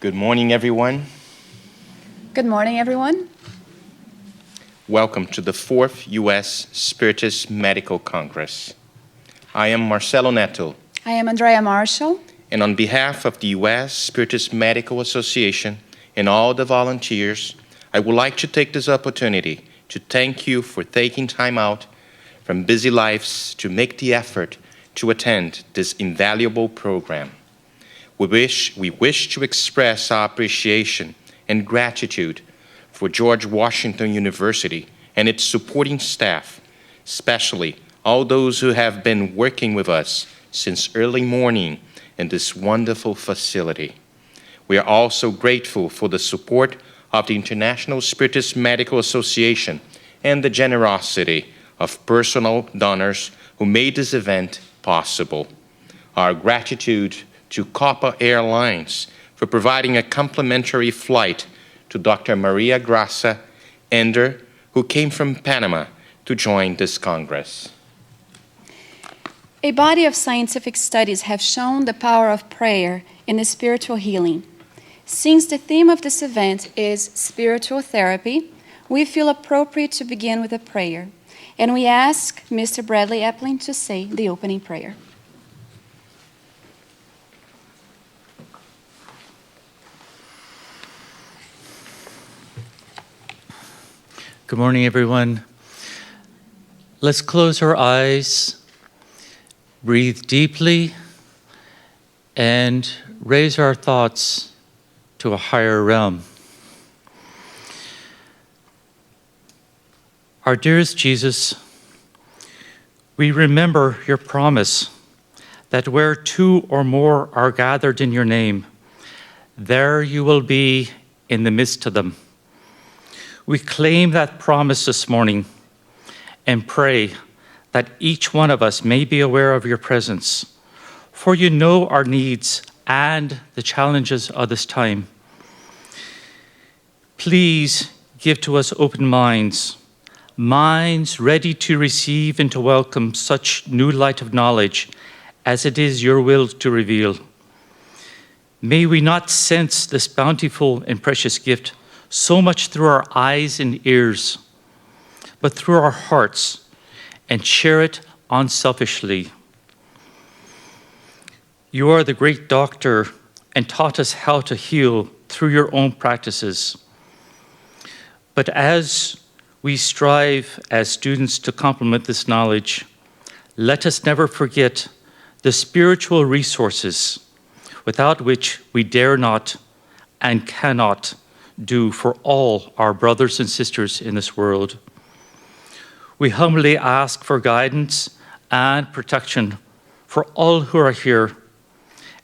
Good morning, everyone. Good morning, everyone. Welcome to the 4th U.S. Spiritist Medical Congress. I am Marcelo Neto. I am Andrea Marshall. And on behalf of the U.S. Spiritist Medical Association and all the volunteers, I would like to take this opportunity to thank you for taking time out from busy lives to make the effort to attend this invaluable program. We wish to express our appreciation and gratitude for George Washington University and its supporting staff, especially all those who have been working with us since early morning in this wonderful facility. We are also grateful for the support of the International Spiritist Medical Association and the generosity of personal donors who made this event possible. Our gratitude to Copa Airlines for providing a complimentary flight to Dr. Maria Graça Ender, who came from Panama to join this Congress. A body of scientific studies have shown the power of prayer in the spiritual healing. Since the theme of this event is spiritual therapy, we feel appropriate to begin with a prayer, and we ask Mr. Bradley Epling to say the opening prayer. Good morning, everyone. Let's close our eyes, breathe deeply, and raise our thoughts to a higher realm. Our dearest Jesus, we remember your promise that where two or more are gathered in your name, there you will be in the midst of them. We claim that promise this morning and pray that each one of us may be aware of your presence, for you know our needs and the challenges of this time. Please give to us open minds, minds ready to receive and to welcome such new light of knowledge as it is your will to reveal. May we not sense this bountiful and precious gift so much through our eyes and ears, but through our hearts, and share it unselfishly. You are the great doctor and taught us how to heal through your own practices. But as we strive as students to complement this knowledge, let us never forget the spiritual resources without which we dare not and cannot do for all our brothers and sisters in this world. We humbly ask for guidance and protection for all who are here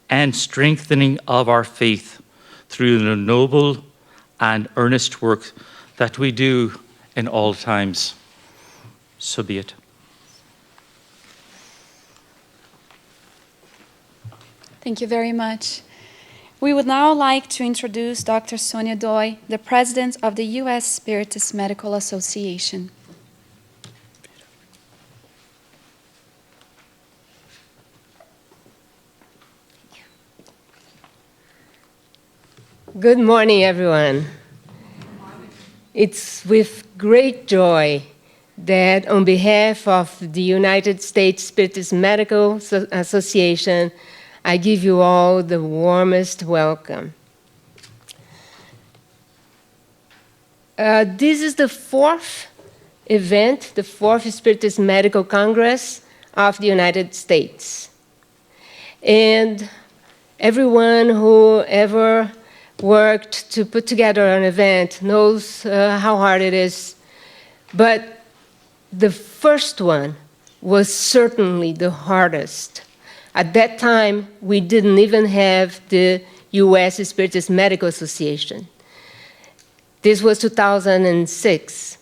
and strengthening of our faith through the noble and earnest work that we do in all times. So be it. Thank you very much. We would now like to introduce Dr. Sonia Doi, the President of the U.S. Spiritist Medical Association. Good morning, everyone. It's with great joy that on behalf of the United States Spiritist Medical Association, I give you all the warmest welcome. This is the fourth event, the fourth Spiritist Medical Congress of the United States. And everyone who ever worked to put together an event knows how hard it is. But the first one was certainly the hardest. At that time, we didn't even have the U.S. Spiritist Medical Association. This was 2006.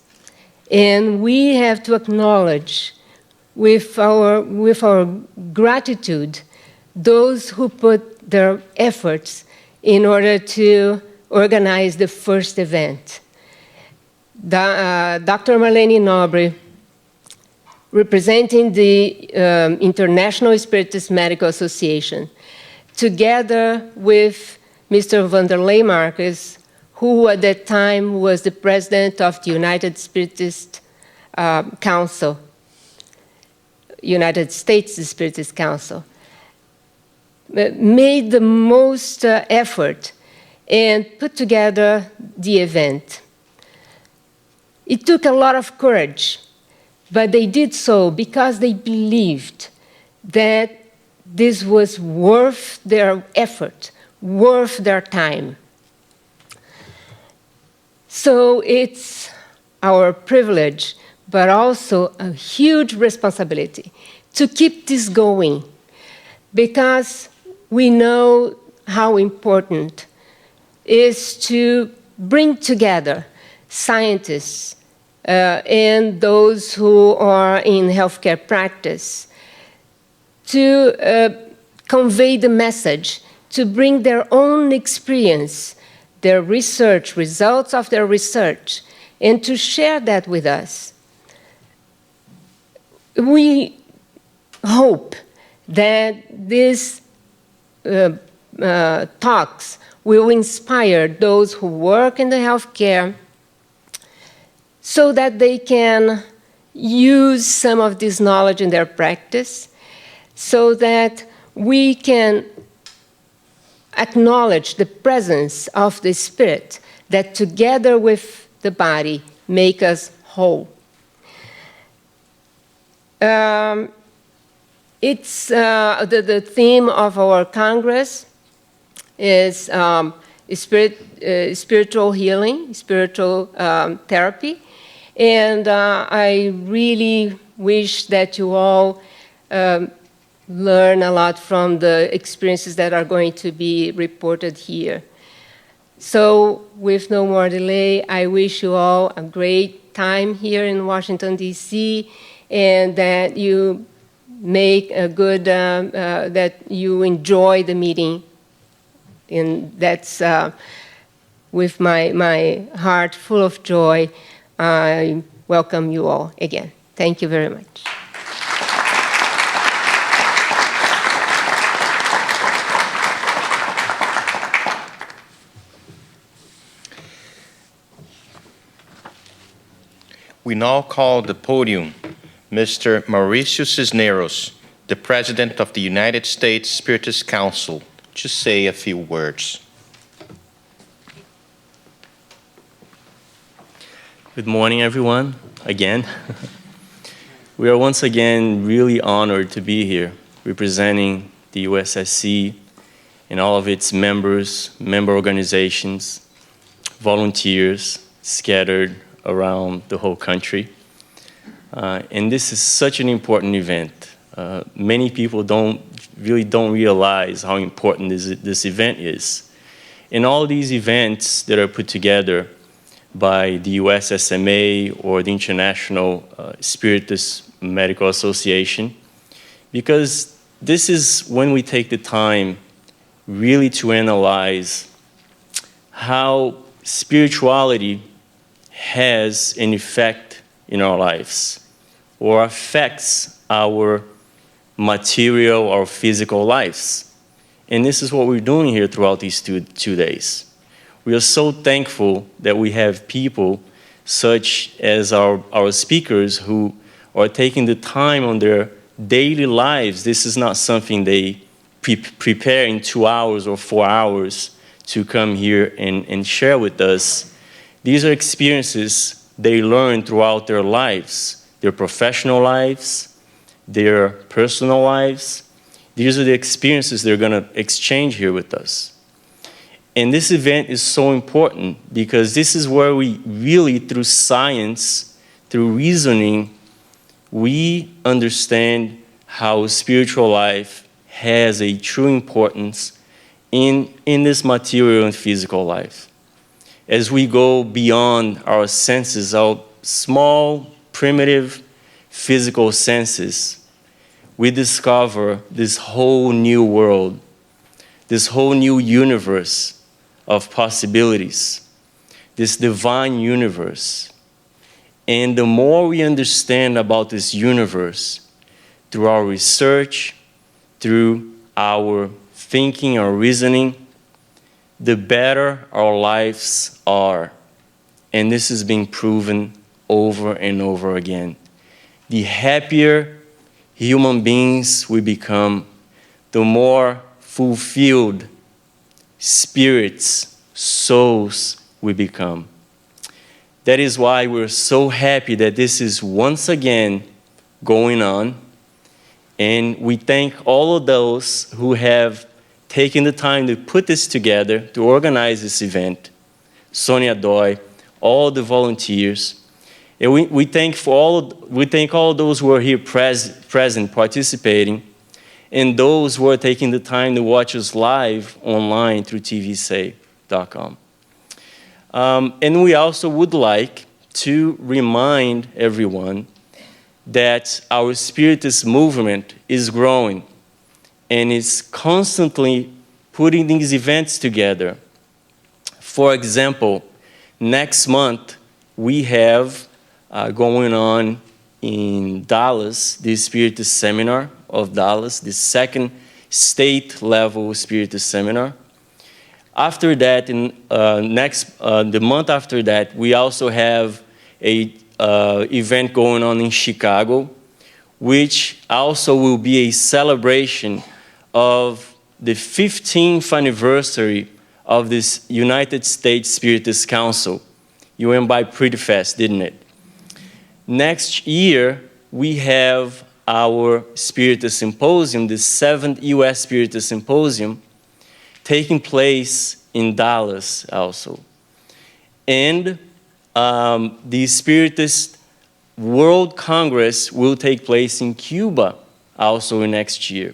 And we have to acknowledge with our gratitude those who put their efforts in order to organize the first event. Dr. Marlene Nobre, representing the International Spiritist Medical Association, together with Mr. van der Leemarkers, who at that time was the president of the United Spiritist Council, United States Spiritist Council, made the most effort and put together the event. It took a lot of courage, but they did so because they believed that this was worth their effort, worth their time. So it's our privilege, but also a huge responsibility to keep this going, because we know how important it is to bring together scientists and those who are in healthcare practice to convey the message, to bring their own experience, their research, results of their research, and to share that with us. We hope that these talks will inspire those who work in the healthcare so that they can use some of this knowledge in their practice, so that we can acknowledge the presence of the Spirit that together with the body make us whole. It's the theme of our Congress is spiritual healing, spiritual therapy, and I really wish that you all learn a lot from the experiences that are going to be reported here. So with no more delay, I wish you all a great time here in Washington, D.C., and that you make a good, that you enjoy the meeting. And that's with my heart full of joy, I welcome you all again. Thank you very much. We now call the podium Mr. Mauricio Cisneros, the President of the United States Spiritist Council, to say a few words. Good morning, everyone, again. We are once again really honored to be here representing the USSC and all of its members, member organizations, volunteers scattered around the whole country. And this is such an important event. Many people don't realize how important this event is. And all these events that are put together by the USSMA or the International Spiritist Medical Association, because this is when we take the time really to analyze how spirituality has an effect in our lives or affects our material or physical lives. And this is what we're doing here throughout these two days. We are so thankful that we have people such as our speakers who are taking the time on their daily lives. This is not something they prepare in 2 hours or 4 hours to come here and share with us. These are experiences they learn throughout their lives, their professional lives, their personal lives. These are the experiences they're going to exchange here with us. And this event is so important because this is where we really, through science, through reasoning, we understand how spiritual life has a true importance in this material and physical life. As we go beyond our senses, our small, primitive, physical senses, we discover this whole new world, this whole new universe of possibilities, this divine universe. And the more we understand about this universe through our research, through our thinking, our reasoning, the better our lives are. And this is being proven over and over again. The happier human beings we become, the more fulfilled spirits, souls we become. That is why we're so happy that this is once again going on. And we thank all of those who have taken the time to put this together, to organize this event. Sonia Doi, all the volunteers. And we thank all those who are here present, participating, and those who are taking the time to watch us live online through tvsay.com. And we also would like to remind everyone that our Spiritist movement is growing and is constantly putting these events together. For example, next month we have going on in Dallas, the Spiritist Seminar of Dallas, the second state-level Spiritist seminar. After that, the month after that, we also have a event going on in Chicago, which also will be a celebration of the 15th anniversary of this United States Spiritist Council. You went by pretty fast, didn't it? Next year, we have our Spiritist Symposium, the 7th U.S. Spiritist Symposium, taking place in Dallas also. And the Spiritist World Congress will take place in Cuba also next year.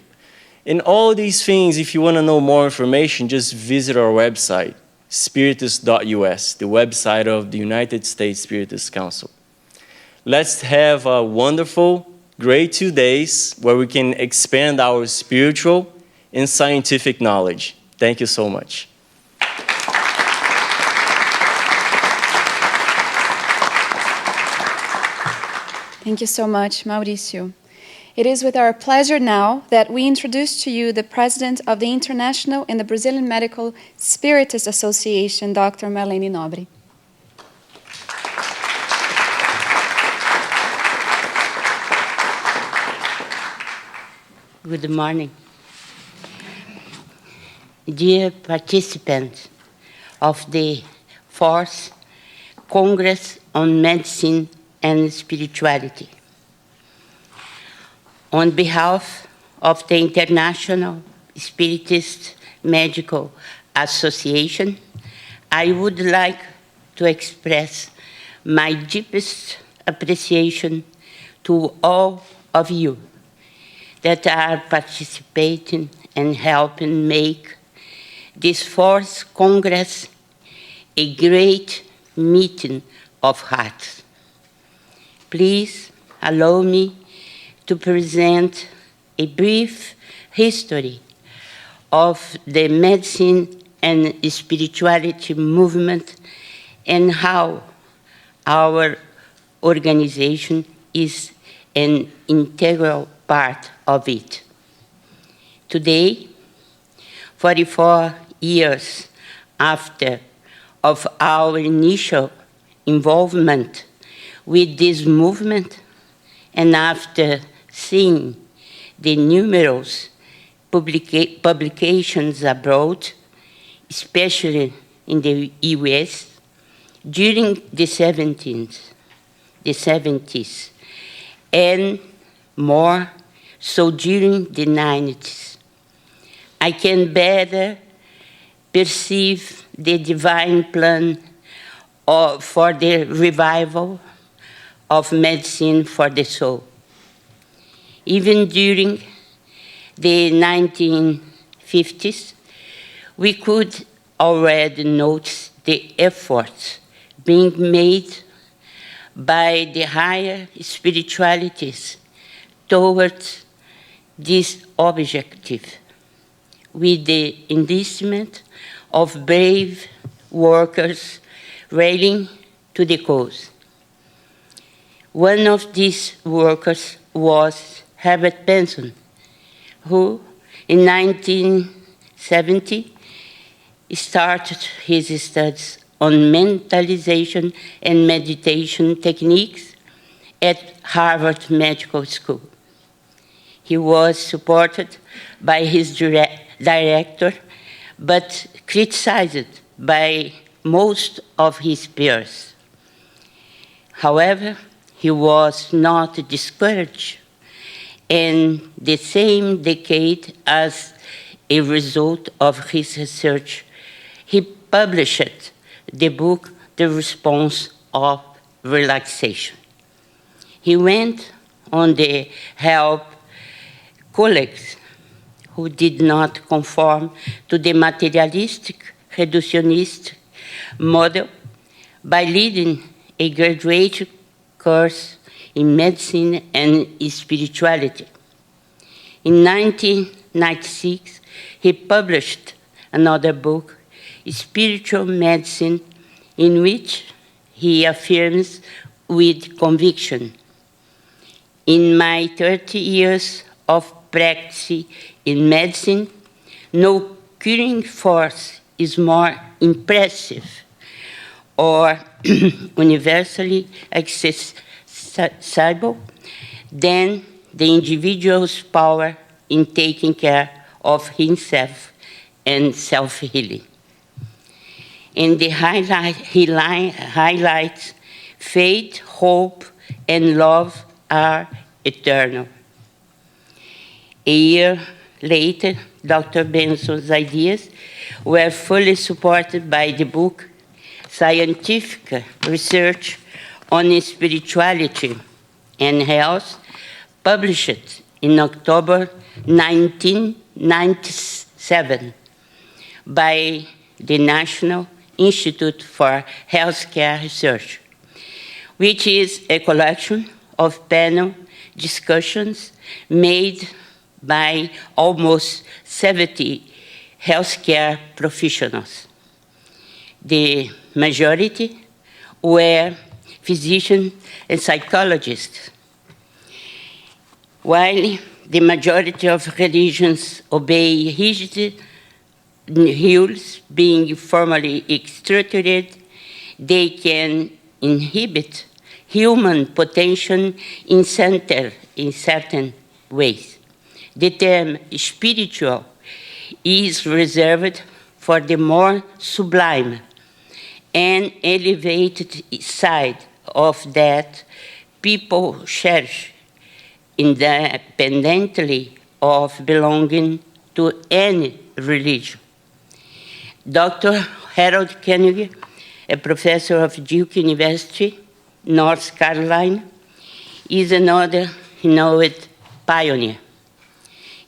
And all these things, if you want to know more information, just visit our website, spiritist.us, the website of the United States Spiritist Council. Let's have a wonderful, great 2 days where we can expand our spiritual and scientific knowledge. Thank you so much. Thank you so much, Mauricio. It is with our pleasure now that we introduce to you the President of the International and the Brazilian Medical Spiritist Association, Dr. Marlene Nobre. Good morning. Dear participants of the 4th Congress on Medicine and Spirituality, on behalf of the International Spiritist Medical Association, I would like to express my deepest appreciation to all of you that are participating and helping make this 4th Congress a great meeting of hearts. Please allow me to present a brief history of the medicine and spirituality movement and how our organization is an integral part of it. Today, 44 years after of our initial involvement with this movement, and after seeing the numerous publications abroad, especially in the US, during the 70s, and more so during the 90s, I can better perceive the divine plan for the revival of medicine for the soul. Even during the 1950s, we could already notice the efforts being made by the higher spiritualities towards this objective, with the enlistment of brave workers rallying to the cause. One of these workers was Herbert Benson, who in 1970 started his studies on mentalization and meditation techniques at Harvard Medical School. He was supported by his director, but criticized by most of his peers. However, he was not discouraged. In the same decade, as a result of his research, he published the book, The Response of Relaxation. He went on to help colleagues who did not conform to the materialistic, reductionist model by leading a graduate course in medicine and spirituality. In 1996, he published another book, Spiritual Medicine, in which he affirms with conviction, "In my 30 years of practice in medicine, no curing force is more impressive or universally accessible than the individual's power in taking care of himself and self-healing." And he highlights faith, hope, and love are eternal. A year later, Dr. Benson's ideas were fully supported by the book Scientific Research on Spirituality and Health, published in October 1997 by the National Institute for Healthcare Research, which is a collection of panel discussions made by almost 70 healthcare professionals. The majority were physicians and psychologists. While the majority of religions obey rigid rules being formally structured, they can inhibit human potential in certain ways. The term spiritual is reserved for the more sublime and elevated side of that people cherish, independently of belonging to any religion. Dr. Harold Kennedy, a professor of Duke University, North Carolina, is another renowned pioneer.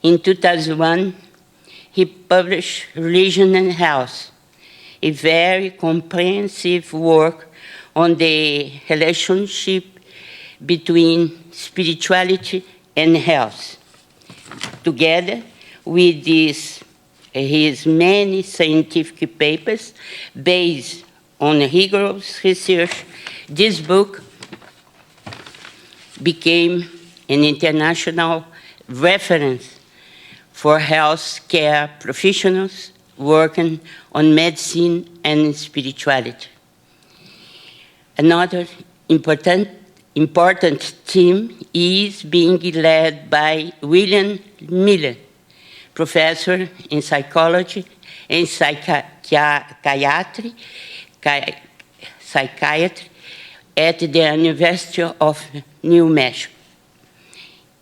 In 2001, he published Religion and Health, a very comprehensive work on the relationship between spirituality and health. Together with his many scientific papers based on rigorous research, this book became an international reference for healthcare professionals working on medicine and spirituality. Another important team is being led by William Miller, professor in psychology and psychiatry at the University of New Mexico.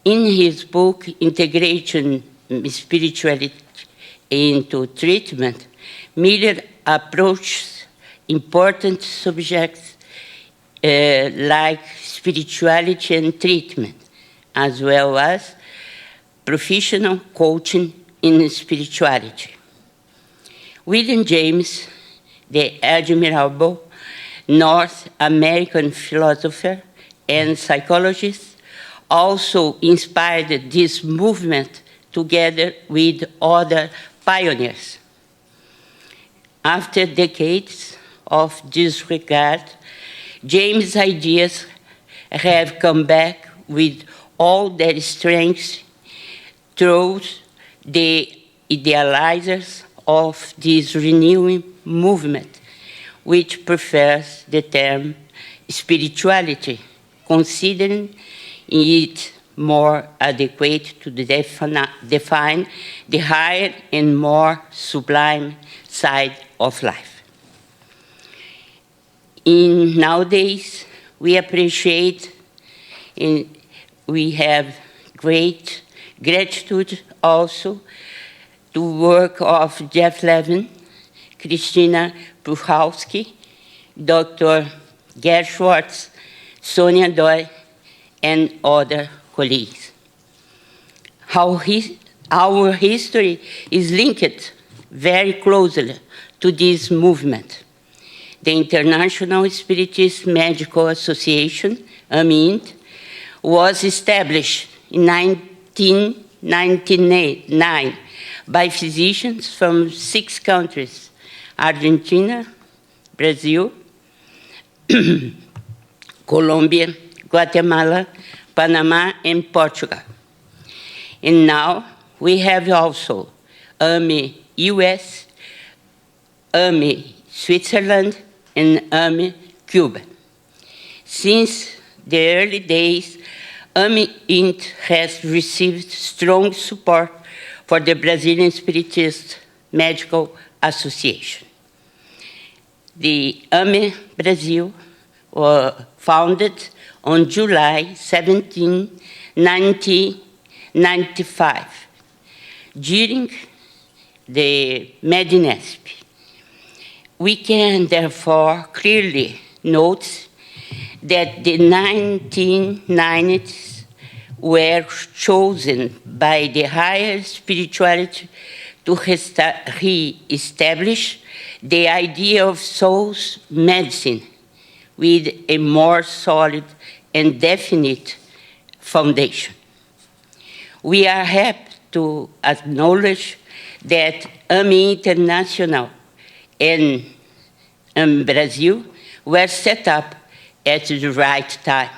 In his book, Integrating Spirituality into Treatment, Miller approaches important subjects like spirituality and treatment, as well as professional coaching in spirituality. William James, the admirable North American philosopher and psychologist, also inspired this movement together with other pioneers. After decades of disregard, James' ideas have come back with all their strength through the idealizers of this renewing movement, which prefers the term spirituality, considering it more adequate to define the higher and more sublime side of life. Nowadays, we appreciate and we have great gratitude also to work of Jeff Levin, Christina Puchalski, Dr. Gerd Schwartz, Sonia Doi, and other colleagues. Our history is linked very closely to this movement. The International Spiritist Medical Association, AMINT, was established in 1999 by physicians from 6 countries: Argentina, Brazil, Colombia, Guatemala, Panama, and Portugal. And now we have also AMI US, AMI Switzerland, and AMI Cuba. Since the early days, AMI-INT has received strong support for the Brazilian Spiritist Medical Association. The AMI Brazil was founded on July 17, 1995, during the Medinesp. We can therefore clearly note that the 1990s were chosen by the higher spirituality to re-establish the idea of soul's medicine with a more solid and definite foundation. We are happy to acknowledge that AMI International and Brazil were set up at the right time.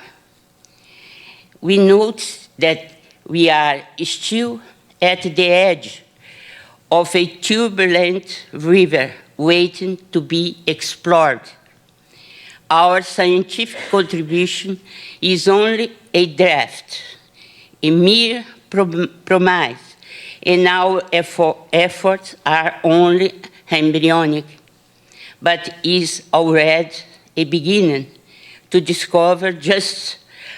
We note that we are still at the edge of a turbulent river waiting to be explored. Our scientific contribution is only a draft, a mere promise, and our efforts are only embryonic, but is already a beginning to discover just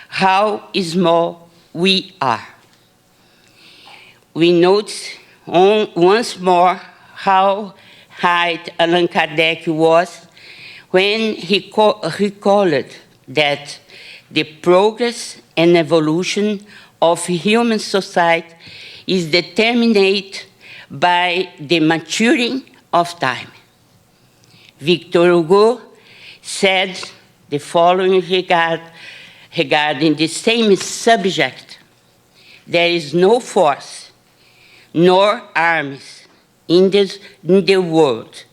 how small we are. We note once more how high Allan Kardec was when he recalled that the progress and evolution of human society is determined by the maturing of time. Victor Hugo said the following regarding the same subject: there is no force nor armies in the world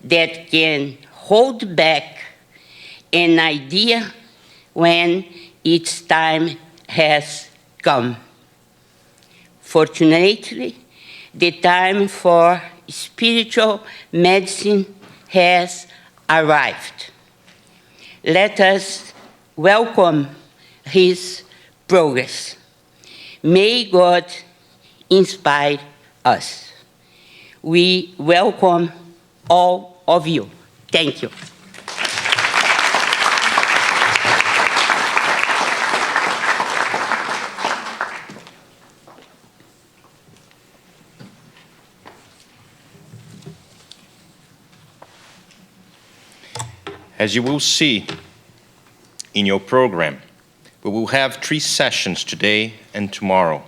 that can hold back an idea when its time has come. Fortunately, the time for spiritual medicine has arrived. Let us welcome his progress. May God inspire us. We welcome all of you. Thank you. As you will see in your program, we will have 3 sessions today and tomorrow,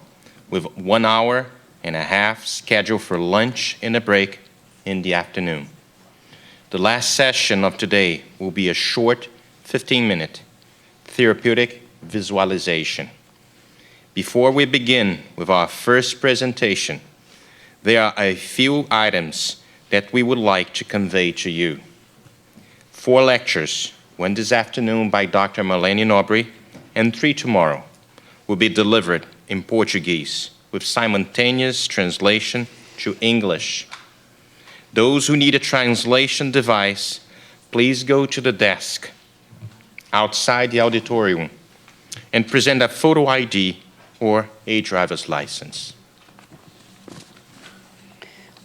with 1 hour and a half scheduled for lunch and a break in the afternoon. The last session of today will be a short 15-minute therapeutic visualization. Before we begin with our first presentation, there are a few items that we would like to convey to you. 4 lectures, one this afternoon by Dr. Marlene Nobre, and 3 tomorrow, will be delivered in Portuguese with simultaneous translation to English. Those who need a translation device, please go to the desk outside the auditorium and present a photo ID or a driver's license.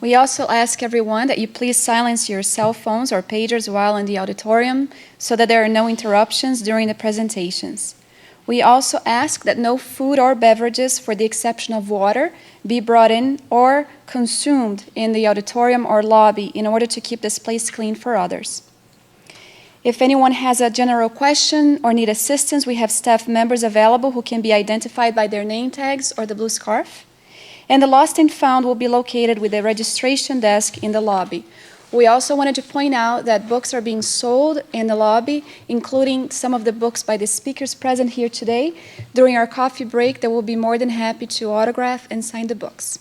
We also ask everyone that you please silence your cell phones or pagers while in the auditorium so that there are no interruptions during the presentations. We also ask that no food or beverages, for the exception of water, be brought in or consumed in the auditorium or lobby in order to keep this place clean for others. If anyone has a general question or need assistance, we have staff members available who can be identified by their name tags or the blue scarf. And the lost and found will be located with the registration desk in the lobby. We also wanted to point out that books are being sold in the lobby, including some of the books by the speakers present here today. During our coffee break, they will be more than happy to autograph and sign the books.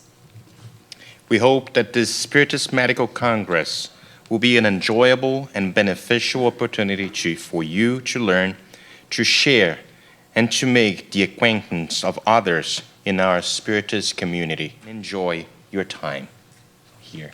We hope that this Spiritist Medical Congress will be an enjoyable and beneficial opportunity for you to learn, to share, and to make the acquaintance of others in our Spiritist community. Enjoy your time here.